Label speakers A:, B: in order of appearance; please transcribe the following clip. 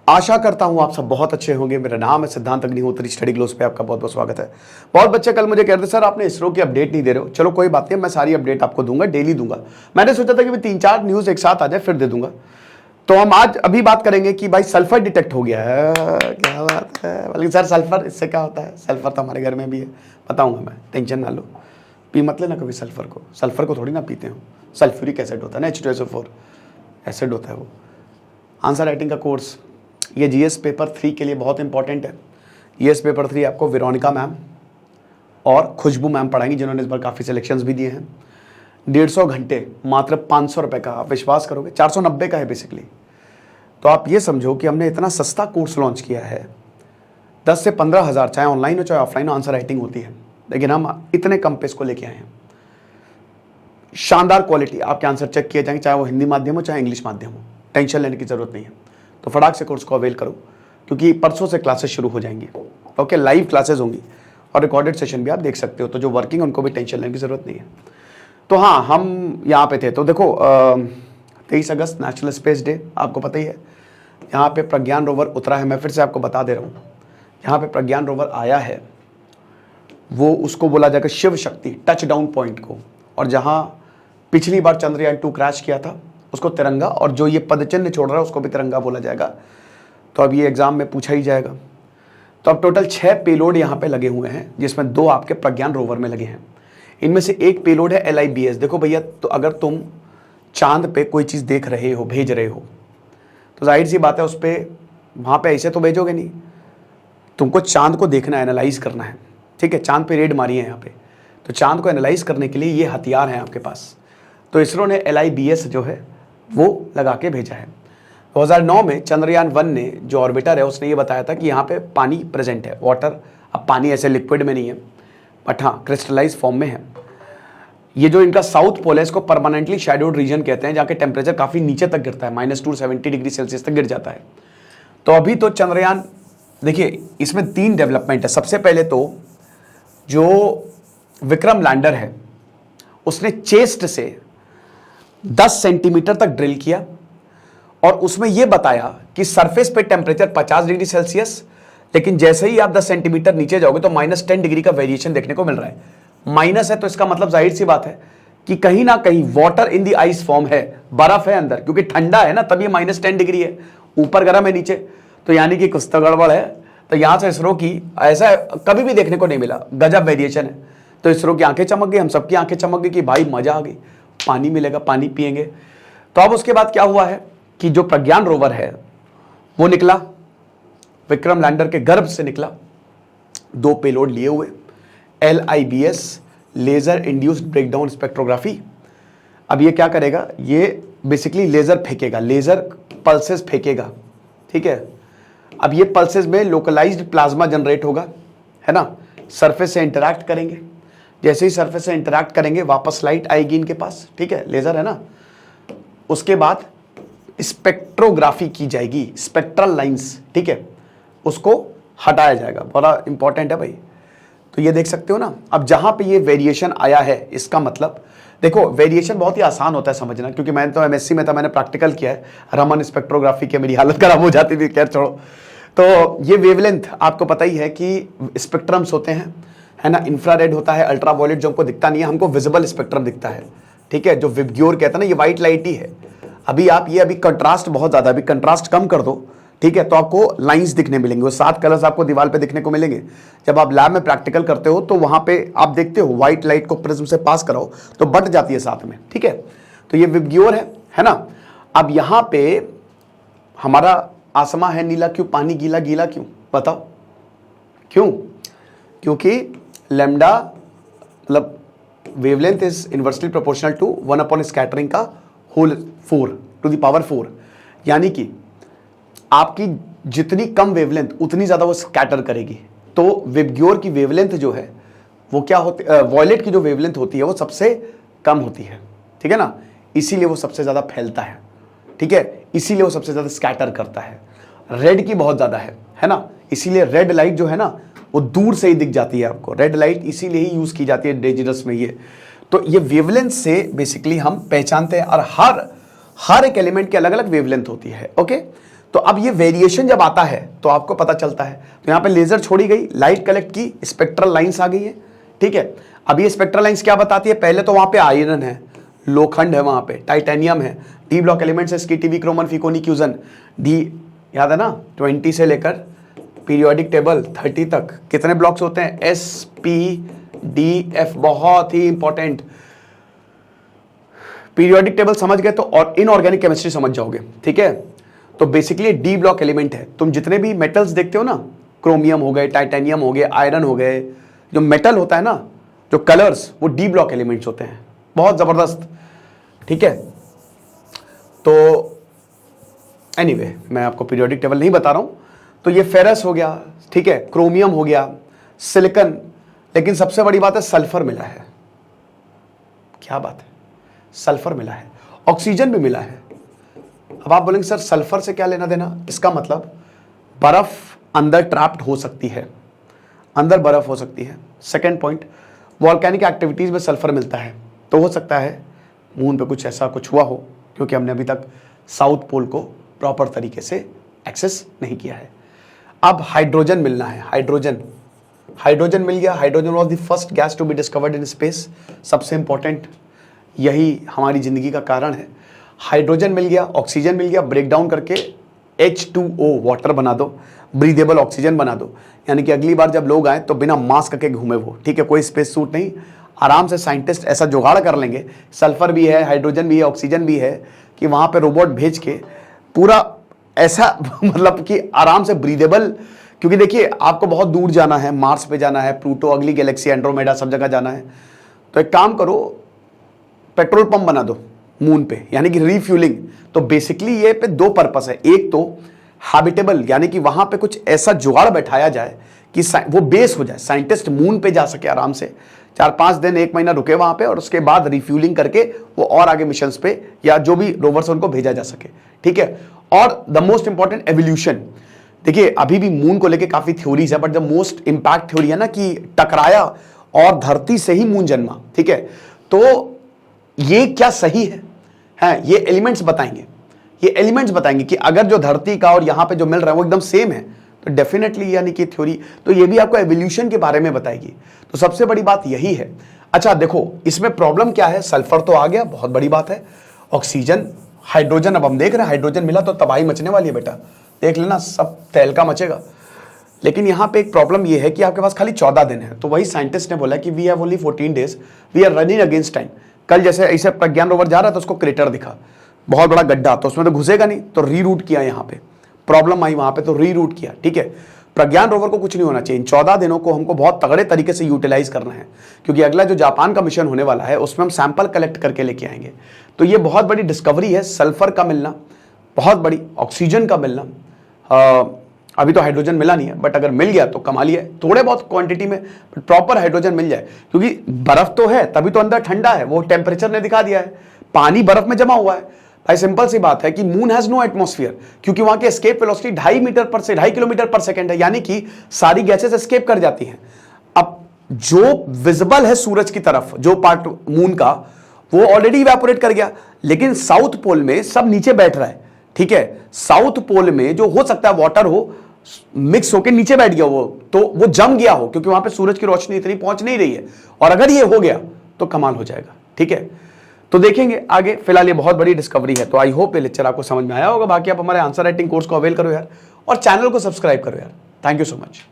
A: आशा करता हूं आप सब बहुत अच्छे होंगे। मेरा नाम है सिद्धांत अग्निहोत्री, स्टडी ग्लोस पे आपका बहुत बहुत स्वागत है। बहुत बच्चे कल मुझे कह रहे थे सर आपने इसरो की अपडेट नहीं दे रहे हो। चलो कोई बात नहीं, मैं सारी अपडेट आपको दूंगा, डेली दूंगा। मैंने सोचा था कि मैं 3-4 न्यूज एक साथ आ जाए फिर दे दूंगा। तो हम आज अभी बात करेंगे कि भाई सल्फर डिटेक्ट हो गया है। क्या बात है, बल्कि सर सल्फर इससे क्या होता है? सल्फर तो हमारे घर में भी है, बताऊंगा मैं, टेंशन ना लो। पी मत लेना कभी सल्फर को थोड़ी ना पीते हो। सल्फ्यूरिक एसिड होता है ना, H2SO4 एसिड होता है वो। आंसर राइटिंग का कोर्स ये जीएस पेपर 3 के लिए बहुत इंपॉर्टेंट है। जीएस पेपर 3 आपको वेरोनिका मैम और खुशबू मैम पढ़ाएंगी, जिन्होंने इस बार काफ़ी सिलेक्शंस भी दिए हैं। 150 घंटे मात्र 500 रुपये का, आप विश्वास करोगे 490 का है बेसिकली। तो आप ये समझो कि हमने इतना सस्ता कोर्स लॉन्च किया है। 10 से 15 हज़ार, चाहे ऑनलाइन हो चाहे ऑफलाइन हो, आंसर राइटिंग होती है, लेकिन हम इतने कम पे इसको लेके आए हैं। शानदार क्वालिटी, आपके आंसर चेक किए जाएंगे, चाहे वो हिंदी माध्यम हो चाहे इंग्लिश माध्यम हो। टेंशन लेने की जरूरत नहीं है। तो फटाक से कोर्स को अवेल करो, क्योंकि परसों से क्लासेस शुरू हो जाएंगी। ओके, लाइव क्लासेस होंगी और रिकॉर्डेड सेशन भी आप देख सकते हो। तो जो वर्किंग उनको भी टेंशन लेने की जरूरत नहीं है। तो हाँ, हम यहाँ पे थे। तो देखो 23 अगस्त नेशनल स्पेस डे, आपको पता ही है। यहाँ पे प्रज्ञान रोवर उतरा है। मैं फिर से आपको बता दे रहा हूँ, यहाँ पे प्रज्ञान रोवर आया है, वो उसको बोला जाएगा Shiv Shakti touch down point को। और जहाँ पिछली बार चंद्रयान 2 क्रैश किया था उसको तिरंगा, और जो ये पदचिन्ह छोड़ रहा है उसको भी तिरंगा बोला जाएगा। तो अब ये एग्जाम में पूछा ही जाएगा। तो अब टोटल 6 पेलोड यहाँ पे लगे हुए हैं, जिसमें 2 आपके प्रज्ञान रोवर में लगे हैं। इनमें से एक पेलोड है LIBS। देखो भैया, तो अगर तुम चांद पे कोई चीज़ देख रहे हो, भेज रहे हो, तो जाहिर सी बात है उस पर वहाँ पे ऐसे तो भेजोगे नहीं। तुमको चांद को देखना है, एनालाइज करना है। ठीक है, चांद पे रेड मारी है यहाँ पे, तो चांद को एनालाइज करने के लिए ये हथियार हैं आपके पास। तो इसरो ने LIBS जो है वो लगा के भेजा है। 2009 में चंद्रयान 1 ने, जो ऑर्बिटर है, उसने ये बताया था कि यहाँ पे पानी प्रेजेंट है, वाटर। अब पानी ऐसे लिक्विड में नहीं है, बट हाँ क्रिस्टलाइज फॉर्म में है। ये जो इनका साउथ पोल है, इसको परमानेंटली शैडोड रीजन कहते हैं, जहाँ के टेम्परेचर काफ़ी नीचे तक गिरता है, -270 डिग्री सेल्सियस तक गिर जाता है। तो अभी तो चंद्रयान, देखिए इसमें 3 डेवलपमेंट है। सबसे पहले तो जो विक्रम लैंडर है उसने चेस्ट से 10 सेंटीमीटर तक ड्रिल किया, और उसमें यह बताया कि सरफेस पे टेम्परेचर 50 डिग्री सेल्सियस, लेकिन जैसे ही आप 10 सेंटीमीटर नीचे जाओगे तो -10 डिग्री का वेरिएशन देखने को मिल रहा है। माइनस है तो इसका मतलब जाहिर सी बात है कि कहीं ना कहीं water in the ice form है, बर्फ है अंदर, क्योंकि ठंडा है ना, तभी -10 डिग्री है, ऊपर गर्म है नीचे, तो यानी कि कुछ तो गड़बड़ है। तो यहां से इसरो की ऐसा कभी भी देखने को नहीं मिला, गजब वेरिएशन है। तो इसरो की आंखें चमक गई, हम सबकी आंखें चमक गई कि भाई मजा आ गई, पानी मिलेगा, पानी पिएंगे। तो अब उसके बाद क्या हुआ है कि जो प्रज्ञान रोवर है वो निकला, विक्रम लैंडर के गर्भ से निकला, 2 पेलोड लिए हुए, LIBS laser induced breakdown spectrography. अब ये क्या करेगा, ये बेसिकली लेजर फेंकेगा, लेजर पल्सेस फेंकेगा। ठीक है, अब ये पल्सेस में लोकलाइज्ड प्लाज्मा जनरेट होगा, है ना, सरफेस से इंटरैक्ट करेंगे। जैसे ही सरफेस से इंटरैक्ट करेंगे वापस लाइट आएगी इनके पास। ठीक है, लेजर है ना। उसके बाद स्पेक्ट्रोग्राफी की जाएगी, स्पेक्ट्रल लाइंस, ठीक है, उसको हटाया जाएगा। बड़ा इंपॉर्टेंट है भाई। तो ये देख सकते हो ना, अब जहां पे ये वेरिएशन आया है, इसका मतलब देखो वेरिएशन बहुत ही आसान होता है समझना, क्योंकि मैंने तो MSc में था, मैंने प्रैक्टिकल किया है रमन स्पेक्ट्रोग्राफी के, मेरी हालत खराब हो जाती थी, खैर छोड़ो। तो ये वेवलेंथ आपको पता ही है कि स्पेक्ट्रम्स होते हैं, है ना। इंफ्रारेड होता है, अल्ट्रावायलेट जो हमको दिखता नहीं है, हमको विजिबल स्पेक्ट्रम दिखता है। ठीक है, जो विबग्योर कहते हैं ना, ये व्हाइट लाइट ही है। अभी आप ये, अभी कंट्रास्ट बहुत ज्यादा, अभी कंट्रास्ट कम कर दो, ठीक है, तो आपको लाइंस दिखने मिलेंगे, वो 7 कलर्स आपको दीवार पे दिखने को मिलेंगे। जब आप लैब में प्रैक्टिकल करते हो तो वहां पे आप देखते हो व्हाइट लाइट को प्रिज्म से पास कराओ तो बट जाती है साथ में। ठीक है, तो ये विबग्योर है ना। अब यहां पे हमारा आसमां है नीला, क्यों? पानी गीला गीला क्यों, बताओ क्यों? क्योंकि लैम्डा मतलब wavelength is inversely proportional to 1 scattering का होल 4 टू द पावर 4, यानी कि आपकी जितनी कम वेवलेंथ उतनी ज्यादा वो स्कैटर करेगी। तो विबग्योर की वेवलेंथ जो है वो क्या होती है, वॉयलेट की जो वेवलेंथ होती है वो सबसे कम होती है। ठीक है ना, इसीलिए वो सबसे ज्यादा फैलता है। ठीक है, इसीलिए वो सबसे ज्यादा स्कैटर करता है। रेड की बहुत ज्यादा है ना, इसीलिए रेड लाइट जो है ना वो दूर से ही दिख जाती है आपको। रेड लाइट इसीलिए ही यूज की जाती है डेंजरस में ये। तो ये वेवलेंथ से बेसिकली हम पहचानते हैं, और हर एक एलिमेंट की अलग अलग वेवलेंथ होती है। ओके, तो अब ये वेरिएशन जब आता है तो आपको पता चलता है। तो यहां पे लेजर छोड़ी गई, लाइट कलेक्ट की, स्पेक्ट्रल लाइंस आ गई है, ठीक है। अब ये स्पेक्ट्रल लाइंस क्या बताती है? पहले तो वहां पे आयरन है, लोखंड है, वहां पे टाइटेनियम है, डी ब्लॉक एलिमेंट्स है, स्कीटीवी, क्रोमन, फिकोनी, क्यूजन, डी याद है ना 20 से लेकर पीरियोडिक टेबल 30 तक कितने ब्लॉक्स होते हैं? एस पी डी एफ, बहुत ही इंपॉर्टेंट। पीरियोडिक टेबल समझ गए तो और इनऑर्गेनिक केमिस्ट्री समझ जाओगे, ठीक है। तो बेसिकली डी ब्लॉक एलिमेंट है। तुम जितने भी मेटल्स देखते हो ना, क्रोमियम हो गए, टाइटेनियम हो गए, आयरन हो गए, जो मेटल होता है ना, जो कलर्स, वो डी ब्लॉक एलिमेंट्स होते हैं, बहुत जबरदस्त, ठीक है। तो एनीवे मैं आपको पीरियोडिक टेबल नहीं बता रहा हूं। तो ये फेरस हो गया, ठीक है, क्रोमियम हो गया, सिलिकॉन, लेकिन सबसे बड़ी बात है सल्फर मिला है। क्या बात है, सल्फर मिला है, ऑक्सीजन भी मिला है। अब आप बोलेंगे सर सल्फर से क्या लेना देना? इसका मतलब बर्फ अंदर ट्रैप्ड हो सकती है, अंदर बर्फ हो सकती है। सेकेंड पॉइंट, वॉल्केनिक एक्टिविटीज में सल्फर मिलता है, तो हो सकता है मून पे कुछ ऐसा कुछ हुआ हो, क्योंकि हमने अभी तक साउथ पोल को प्रॉपर तरीके से एक्सेस नहीं किया है। अब हाइड्रोजन मिलना है, हाइड्रोजन मिल गया। Hydrogen was the first gas to be discovered in space. सबसे इंपॉर्टेंट, यही हमारी जिंदगी का कारण है। हाइड्रोजन मिल गया, ऑक्सीजन मिल गया, ब्रेक डाउन करके H2O वाटर बना दो, ब्रीदेबल ऑक्सीजन बना दो। यानी कि अगली बार जब लोग आए तो बिना मास्क के घूमे वो, ठीक है, कोई स्पेस सूट नहीं, आराम से साइंटिस्ट ऐसा जुगाड़ कर लेंगे, सल्फर भी है, हाइड्रोजन भी है, ऑक्सीजन भी है, कि वहां पे रोबोट भेज के पूरा ऐसा मतलब कि आराम से ब्रीदेबल। क्योंकि देखिए आपको बहुत दूर जाना है, मार्स पे जाना है, प्लूटो, अगली गैलेक्सी, एंड्रोमेडा, सब जगह जाना है। तो एक काम करो, पेट्रोल पंप बना दो मून पे, यानी कि रीफ्यूलिंग। तो बेसिकली ये पे दो पर्पस है। एक तो हैबिटेबल, यानी कि वहां पे कुछ ऐसा जुगाड़ बैठाया जाए कि वो बेस हो जाए, साइंटिस्ट मून पे जा सके आराम से, 4-5 दिन 1 महीना रुके वहां पे, और उसके बाद रिफ्यूलिंग करके वो और आगे मिशंस पे या जो भी रोवर्स उनको भेजा जा सके, ठीक है। और द मोस्ट इंपॉर्टेंट, एवोल्यूशन। देखिए अभी भी मून को लेके काफी थ्योरीज है, but the most impact theory है ना कि टकराया और धरती से ही मून जन्मा, ठीक है। तो ये क्या सही है? ये एलिमेंट्स बताएंगे, ये एलिमेंट्स बताएंगे कि अगर जो धरती का और यहां पे जो मिल रहा है वो एकदम सेम है, तो डेफिनेटली यानी कि थ्योरी, तो ये भी आपको एवोल्यूशन के बारे में बताएगी। तो सबसे बड़ी बात यही है। अच्छा देखो, इसमें प्रॉब्लम क्या है? सल्फर तो आ गया, बहुत बड़ी बात है। ऑक्सीजन, हाइड्रोजन, अब हम देख रहे हैं हाइड्रोजन मिला तो तबाही मचने वाली है बेटा, देख लेना, सब तहलका मचेगा। लेकिन यहां पे एक प्रॉब्लम यह है कि आपके पास खाली 14 दिन है। तो वही साइंटिस्ट ने बोला कि we have only 14 days, we are running against time. कल जैसे ऐसे प्रज्ञान रोवर जा रहा था, उसको क्रेटर दिखा, बहुत बड़ा गड्ढा, तो उसमें तो घुसेगा नहीं, तो रीरूट किया, यहाँ पे प्रॉब्लम आई वहां पे, तो रीरूट किया, ठीक है। प्रज्ञान रोवर को कुछ नहीं होना चाहिए। इन 14 दिनों को हमको बहुत तगड़े तरीके से यूटिलाइज करना है, क्योंकि अगला जो जापान का मिशन होने वाला है उसमें हम सैंपल कलेक्ट करके लेके आएंगे। तो ये बहुत बड़ी डिस्कवरी है, सल्फर का मिलना बहुत बड़ी, ऑक्सीजन का मिलना, अभी तो हाइड्रोजन मिला नहीं है, बट अगर मिल गया तो कमाल ही है, थोड़े बहुत क्वांटिटी में, बट प्रॉपर हाइड्रोजन मिल जाए। क्योंकि बर्फ तो है, तभी तो अंदर ठंडा है, वो टेम्परेचर ने दिखा दिया है, पानी बर्फ में जमा हुआ है। भाई सिंपल सी बात है कि मून हैज नो एटमॉस्फेयर, क्योंकि वहां की एस्केप वेलोसिटी 2.5 किलोमीटर पर सेकंड है, यानी कि सारी गैसेस एस्केप कर जाती हैं। अब जो विजिबल है सूरज की तरफ, जो पार्ट मून का, वो ऑलरेडी इवेपोरेट कर गया, लेकिन साउथ पोल में सब नीचे बैठ रहा है, ठीक है। साउथ पोल में जो हो सकता है वाटर हो मिक्स होकर नीचे बैठ गया, वो वो जम गया हो, क्योंकि वहां पे सूरज की रोशनी इतनी पहुंच नहीं रही है, और अगर ये हो गया तो कमाल हो जाएगा, ठीक है। तो देखेंगे आगे, फिलहाल ये बहुत बड़ी डिस्कवरी है। तो आई होप ये लेक्चर आपको समझ में आया होगा। बाकी आप हमारे आंसर राइटिंग कोर्स को अवेल करो यार, और चैनल को सब्सक्राइब करो यार। Thank you so much.